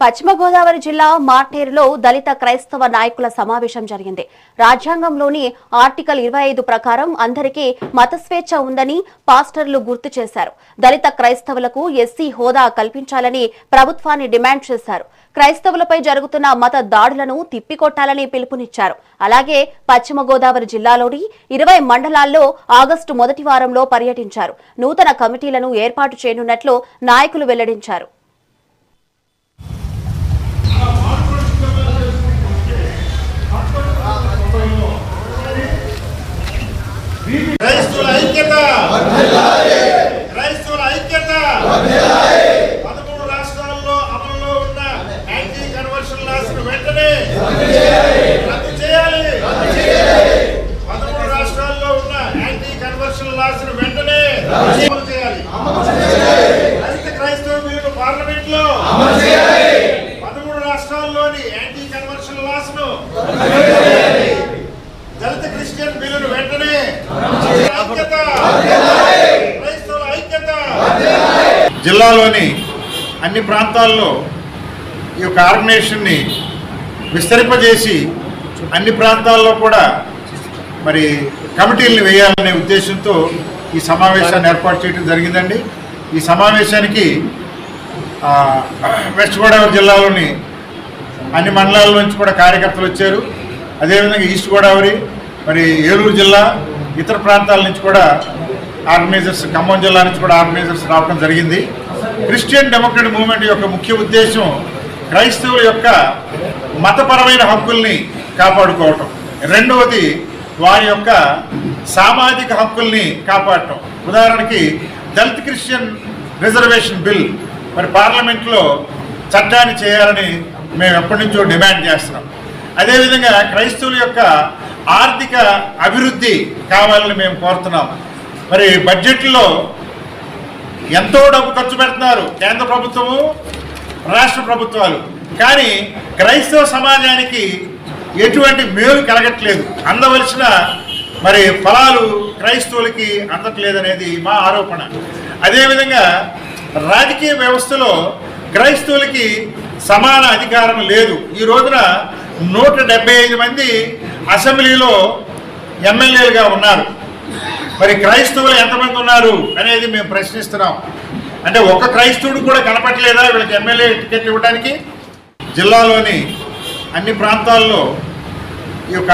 పశ్చిమ గోదావరి జిల్లా మార్టేరులో దళిత క్రైస్తవ నాయకుల సమావేశం జరిగింది. రాజ్యాంగంలోని ఆర్టికల్ 25 ప్రకారం అందరికీ మత స్వేచ్ఛ ఉందని పాస్టర్లు గుర్తు చేశారు. దళిత క్రైస్తవులకు ఎస్సీ హోదా కల్పించాలని ప్రభుత్వాన్ని డిమాండ్ చేశారు. క్రైస్తవులపై జరుగుతున్న మత దాడులను తిప్పికొట్టాలని పిలుపునిచ్చారు. అలాగే పశ్చిమ గోదావరి జిల్లాలోని 20 మండలాల్లో ఆగస్టు మొదటి వారంలో పర్యటించారు. నూతన కమిటీలను ఏర్పాటు చేయనున్నట్లు నాయకులు వెల్లడించారు. క్రైస్తవుల ఐక్యత, క్రైస్తవుల ఐక్యత. 13 రాష్ట్రాల్లో అమలులో ఉన్న యాంటీ కన్వర్షన్ లాస్ ను వెంటనే రద్దు చేయాలి. 13 రాష్ట్రాల్లో ఉన్న యాంటీ కన్వర్షన్ లాస్ ను వెంటనే అమలు చేయాలి. దళిత క్రైస్తవ బిల్లును పార్లమెంట్ లో 13 రాష్ట్రాల్లోని యాంటీ కన్వర్షన్ లాస్ ను దళిత క్రిస్టియన్ బిల్లును వెంటనే జిల్లాలోని అన్ని ప్రాంతాల్లో ఈ యొక్క ఆర్గనైజేషన్ని విస్తరింపజేసి అన్ని ప్రాంతాల్లో కూడా మరి కమిటీలను వేయాలనే ఉద్దేశంతో ఈ సమావేశాన్ని ఏర్పాటు చేయడం జరిగిందండి. ఈ సమావేశానికి వెస్ట్ గోదావరి జిల్లాలోని అన్ని మండలాల నుంచి కూడా కార్యకర్తలు వచ్చారు. అదేవిధంగా ఈస్ట్ గోదావరి, మరి ఏలూరు జిల్లా, ఇతర ప్రాంతాల నుంచి కూడా ఆర్గనైజర్స్, ఖమ్మం జిల్లా నుంచి కూడా ఆర్గనైజర్స్ రావడం జరిగింది. క్రిస్టియన్ డెమోక్రటిక్ మూవ్మెంట్ యొక్క ముఖ్య ఉద్దేశం క్రైస్తవుల యొక్క మతపరమైన హక్కుల్ని కాపాడుకోవటం, రెండవది వారి యొక్క సామాజిక హక్కుల్ని కాపాడటం. ఉదాహరణకి దళిత క్రిస్టియన్ రిజర్వేషన్ బిల్ మరి పార్లమెంట్లో చట్టాన్ని చేయాలని మేము ఎప్పటి నుంచో డిమాండ్ చేస్తున్నాం. అదేవిధంగా క్రైస్తవుల యొక్క ఆర్థిక అభివృద్ధి కావాలని మేము కోరుతున్నాం. మరి బడ్జెట్లో ఎంతో డబ్బు ఖర్చు పెడుతున్నారు కేంద్ర ప్రభుత్వము, రాష్ట్ర ప్రభుత్వాలు, కానీ క్రైస్తవ సమాజానికి ఎటువంటి మేలు కలగట్లేదు. అందవలసిన మరి ఫలాలు క్రైస్తవులకి అందట్లేదనేది మా ఆరోపణ. అదేవిధంగా రాజకీయ వ్యవస్థలో క్రైస్తవులకి సమాన అధికారం లేదు. ఈ రోజున 175 మంది అసెంబ్లీలో ఎమ్మెల్యేలుగా ఉన్నారు. మరి క్రైస్తవులు ఎంతమంది ఉన్నారు అనేది మేము ప్రశ్నిస్తున్నాం. అంటే ఒక క్రైస్తవుడు కూడా కనపట్లేదా వీళ్ళకి ఎమ్మెల్యే టికెట్ ఇవ్వడానికి? జిల్లాలోని అన్ని ప్రాంతాల్లో ఈ యొక్క